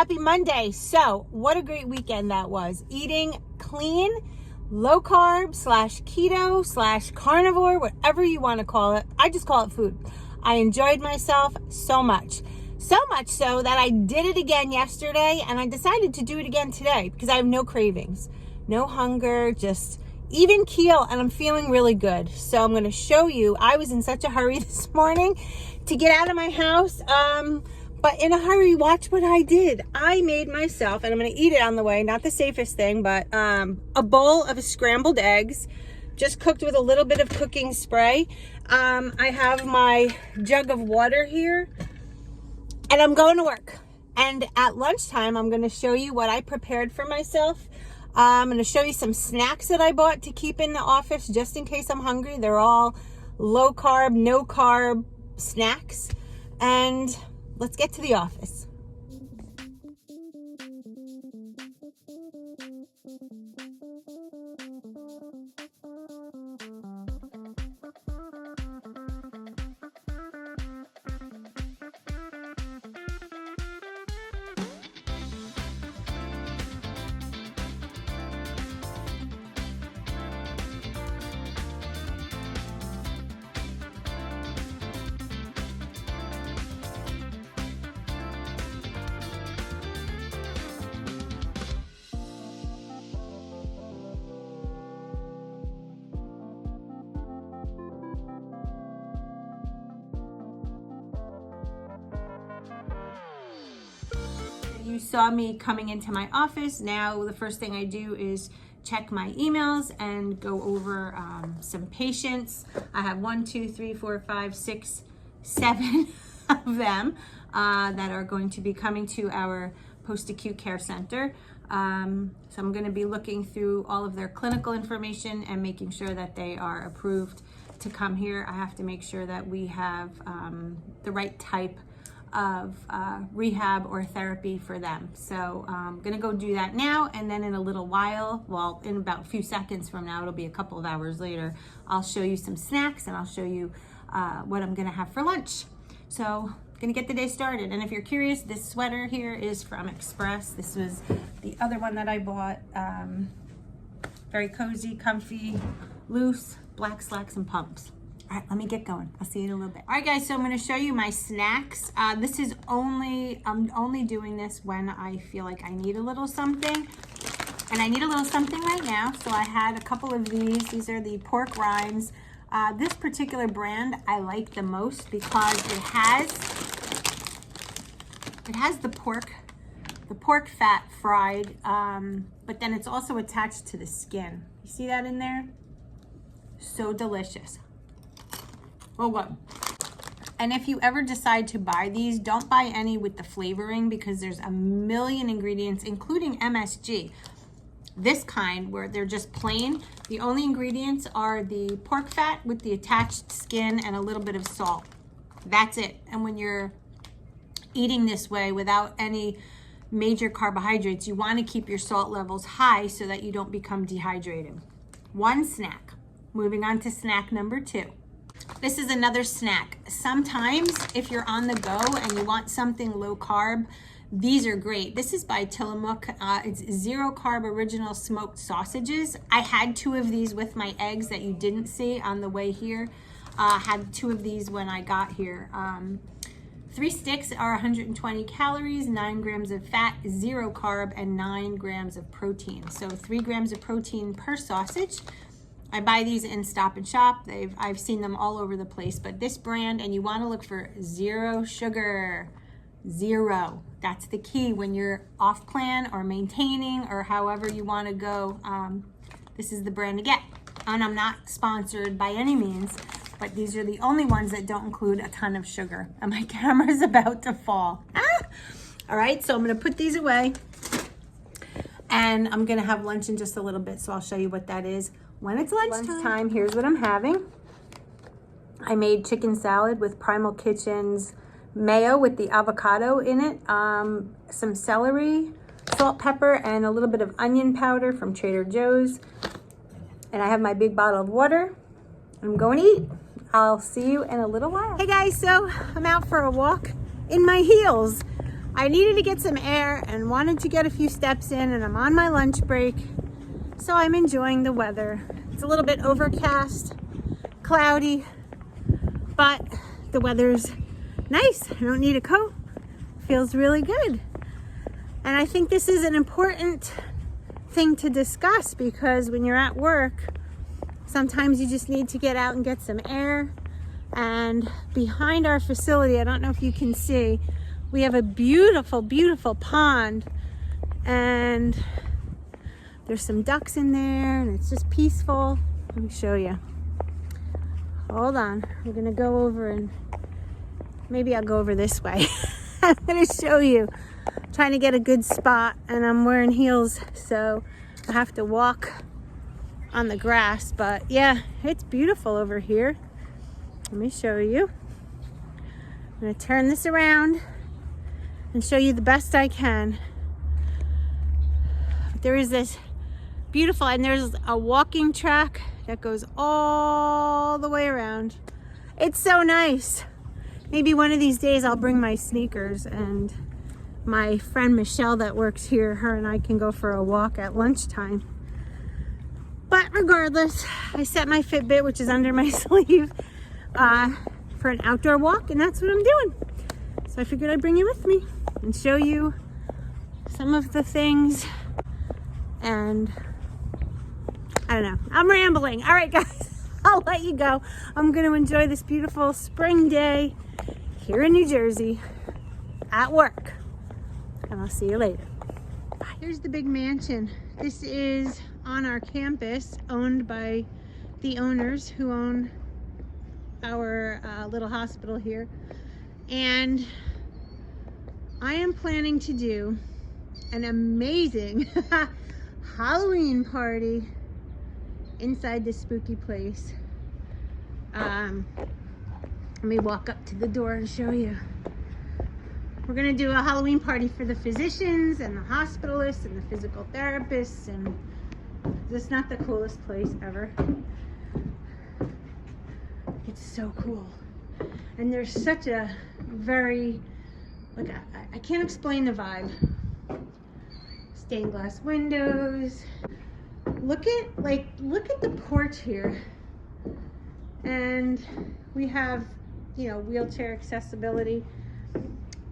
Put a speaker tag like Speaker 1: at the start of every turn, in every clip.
Speaker 1: happy Monday. So what a great weekend that was. Eating clean, low carb / keto / carnivore, whatever you want to call it. I just call it food. I enjoyed myself so much. So much so that I did it again yesterday, and I decided to do it again today because I have no cravings, no hunger, just even keel, and I'm feeling really good. So I'm going to show you. I was in such a hurry this morning to get out of my house, but in a hurry, watch what I did. I made myself, and I'm going to eat it on the way, not the safest thing, but a bowl of scrambled eggs, just cooked with a little bit of cooking spray. I have my jug of water here, and I'm going to work. And at lunchtime, I'm going to show you what I prepared for myself. I'm going to show you some snacks that I bought to keep in the office just in case I'm hungry. They're all low carb, no carb snacks. And let's get to the office. You saw me coming into my office. Now the first thing I do is check my emails and go over some patients. I have 1, 2, 3, 4, 5, 6, 7 of them that are going to be coming to our post-acute care center. So I'm going to be looking through all of their clinical information and making sure that they are approved to come here. I have to make sure that we have the right type of rehab or therapy for them. So I'm gonna go do that now, and then in a little while, well, in about a few seconds from now, it'll be a couple of hours later, I'll show you some snacks and I'll show you what I'm gonna have for lunch. So gonna get the day started. And if you're curious, this sweater here is from Express. This was the other one that I bought. Very cozy, comfy, loose, black slacks and pumps. All right, let me get going. I'll see you in a little bit. All right, guys, so I'm gonna show you my snacks. I'm only doing this when I feel like I need a little something. And I need a little something right now. So I had a couple of these. These are the pork rinds. This particular brand I like the most because it has the pork fat fried, but then it's also attached to the skin. You see that in there? So delicious. Oh, good. And if you ever decide to buy these, don't buy any with the flavoring because there's a million ingredients, including MSG. This kind, where they're just plain, the only ingredients are the pork fat with the attached skin and a little bit of salt. That's it. And when you're eating this way without any major carbohydrates, you want to keep your salt levels high so that you don't become dehydrated. One snack. Moving on to snack number 2. This is another snack. Sometimes if you're on the go and you want something low carb, these are great. This is by Tillamook. It's 0 carb original smoked sausages. I had 2 of these with my eggs that you didn't see on the way here. Had 2 of these when I got here. 3 sticks are 120 calories, 9 grams of fat, 0 carb, and 9 grams of protein. So 3 grams of protein per sausage. I buy these in Stop and Shop. I've seen them all over the place, but this brand, and you want to look for 0 sugar. 0. That's the key when you're off plan or maintaining or however you want to go. This is the brand to get. And I'm not sponsored by any means, but these are the only ones that don't include a ton of sugar. And my camera's about to fall. All right, so I'm going to put these away. And I'm going to have lunch in just a little bit, so I'll show you what that is. When it's lunchtime, here's what I'm having. I made chicken salad with Primal Kitchen's mayo with the avocado in it, some celery, salt, pepper, and a little bit of onion powder from Trader Joe's. And I have my big bottle of water. I'm going to eat. I'll see you in a little while. Hey guys, so I'm out for a walk in my heels. I needed to get some air and wanted to get a few steps in, and I'm on my lunch break, so I'm enjoying the weather. It's a little bit overcast, cloudy, but the weather's nice. I don't need a coat. Feels really good. And I think this is an important thing to discuss, because when you're at work, sometimes you just need to get out and get some air. And behind our facility, I don't know if you can see, we have a beautiful, beautiful pond, and there's some ducks in there, and it's just peaceful. Let me show you. Hold on, we're gonna go over, and maybe I'll go over this way. I'm gonna show you. I'm trying to get a good spot, and I'm wearing heels, so I have to walk on the grass, but yeah, it's beautiful over here. Let me show you. I'm gonna turn this around and show you the best I can. There is this beautiful, and there's a walking track that goes all the way around. It's so nice. Maybe one of these days I'll bring my sneakers, and my friend Michelle that works here, her and I can go for a walk at lunchtime. But regardless, I set my Fitbit, which is under my sleeve, for an outdoor walk, and that's what I'm doing. So I figured I'd bring you with me and show you some of the things. And I don't know, I'm rambling. All right, guys, I'll let you go. I'm going to enjoy this beautiful spring day here in New Jersey at work, and I'll see you later. Bye. Here's the big mansion. This is on our campus, owned by the owners who own our little hospital here. And I am planning to do an amazing Halloween party inside this spooky place. Let me walk up to the door and show you. We're gonna do a Halloween party for the physicians and the hospitalists and the physical therapists, and this is not the coolest place ever. It's so cool. And there's such a very, like, I can't explain the vibe. Stained glass windows. Look at the porch here. And we have, you know, wheelchair accessibility,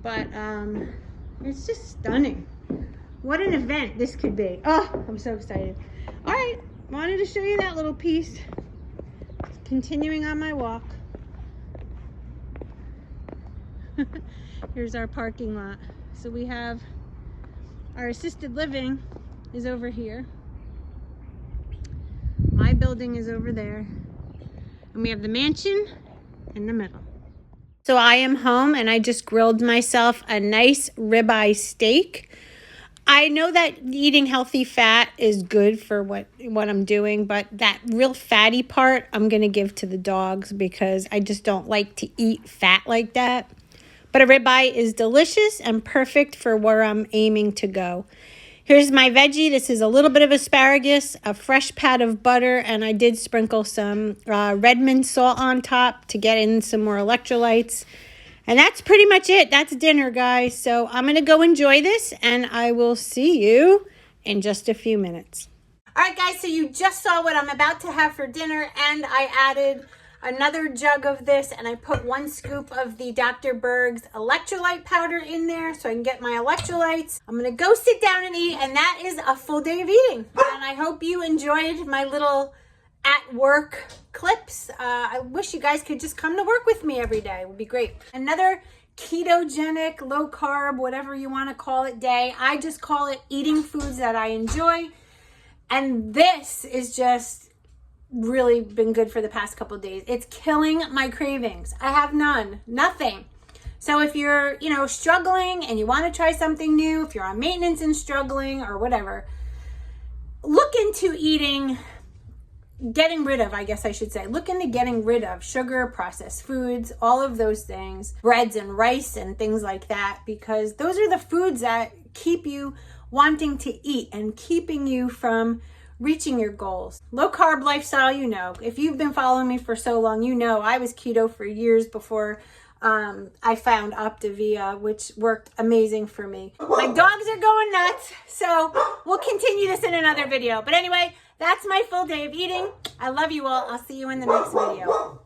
Speaker 1: but it's just stunning. What an event this could be. Oh, I'm so excited. All right, wanted to show you that little piece. Continuing on my walk. Here's our parking lot. So we have our assisted living is over here. My building is over there. And we have the mansion in the middle. So I am home, and I just grilled myself a nice ribeye steak. I know that eating healthy fat is good for what I'm doing, but that real fatty part I'm going to give to the dogs, because I just don't like to eat fat like that. But a ribeye is delicious and perfect for where I'm aiming to go. Here's my veggie. This is a little bit of asparagus, a fresh pat of butter, and I did sprinkle some Redmond salt on top to get in some more electrolytes. And that's pretty much it. That's dinner, guys. So I'm going to go enjoy this, and I will see you in just a few minutes. All right, guys, so you just saw what I'm about to have for dinner, and I added another jug of this, and I put 1 scoop of the Dr. Berg's electrolyte powder in there so I can get my electrolytes. I'm gonna go sit down and eat, and that is a full day of eating. And I hope you enjoyed my little at work clips. I wish you guys could just come to work with me every day. It would be great. Another ketogenic, low carb, whatever you want to call it day. I just call it eating foods that I enjoy. And this is just really been good for the past couple of days. It's killing my cravings. I have nothing. So if you're, struggling and you want to try something new, if you're on maintenance and struggling or whatever, look into getting rid of sugar, processed foods, all of those things, breads and rice and things like that, because those are the foods that keep you wanting to eat and keeping you from reaching your goals. Low carb lifestyle, if you've been following me for so long, I was keto for years before I found Optavia, which worked amazing for me. My dogs are going nuts, so we'll continue this in another video. But anyway, that's my full day of eating. I love you all. I'll see you in the next video.